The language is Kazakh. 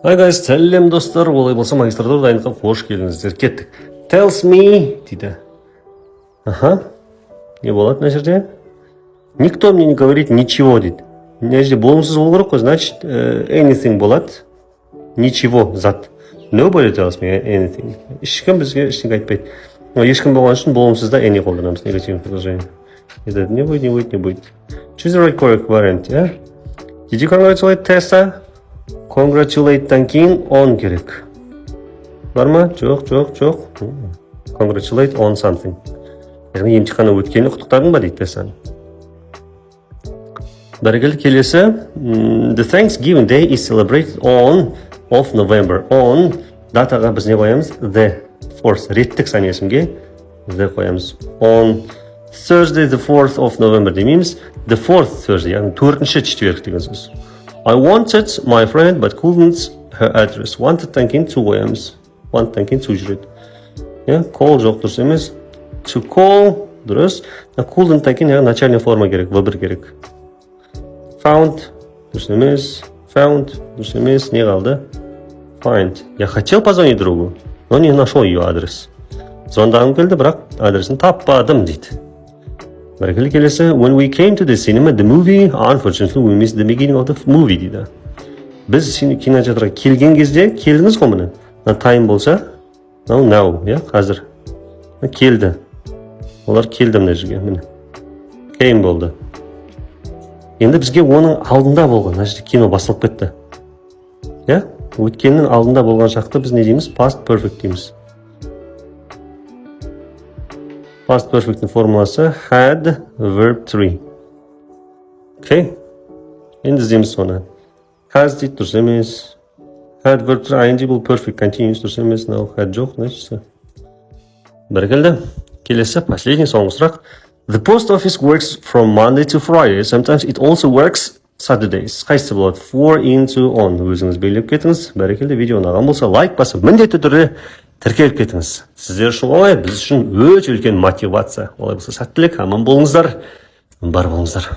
Hi guys, сәлем достар, олай болса магистратура дайындыққа қош келдіңіздер. Кеттік. Tells me дейді. Аха. Не болады мына жерде? Никто мне не говорит ничего дейді. Мына жерде болымсыз болу керек қой, значит, anything болады. Ничего, зат. Nobody tells me anything. Ешкім бізге ештеңе айтпайды. Ешкім болған үшін болымсызда any қолданамыз, негативный предложение. Не будет, не будет, не будет. Choose the right correct variant, yeah? Did you congratulate Tessa? Congratulate-тан кейін on керек. Бар ма? Жоқ. Congratulate on something. Яғни емтиханы өткені құттықтадың ба дейді Тессаны. Бәрекелді келесі. The Thanksgiving Day is celebrated on of November. On датаға біз не қоямыз? The fourth. Реттік санесімге the қоямыз. On Thursday the 4th of November демейміз. The 4th Thursday, яғни 4-ші четверг деген сөз. I wanted my friend but couldn't her address. Wanted-тан кейін to қоямыз. Want-тан кейін to жүреді. Call жоқ дұрыс емес. To call дұрыс. Couldn't-тан кейін начальный форма керек, выбір керек. Found дұрыс емес. Found дұрыс емес. Не қалды? Find. Я хотел позвонить другу, но не нашел ее адрес. Звондағым келді, бірақ адресін таппадым дейді. Бәрекелді келесі. When we came to the cinema, the movie, unfortunately, we missed the beginning of the movie дейді. Біз кинотеатрға келген кезде, келдіңіз ғой міне. Time болса, now, қазір. Келді. Олар келді мына жерге, міне. Came болды. Енді бізге оның алдында болған, мына жерде кино басылып кетті. Өткеннің алдында болған шақты біз не дейміз? Past perfect дейміз. Past perfect'in формуласы had verb 3. Окей? Енді іздейміз соны. Has дейді дұрыс емес. Had verb 3 ing бұл perfect continuous дұрыс емес. Now had жоқ, значит. Бәрекелді. Келесі, последний соңғы сұрақ. The post office works from Monday to Friday. Sometimes it also works Saturdays. Қайсысы болады? 4 into on. Өзіңіз белгілеп кетіңіз. Бәрекелді. Видео ұнаған болса лайк басып, міндетті түрде тіркеліп кетіңіз. Сіздер үшін олай, біз үшін өте үлкен мотивация. Олай болса сәттілік, аман болыңыздар, бар болыңыздар.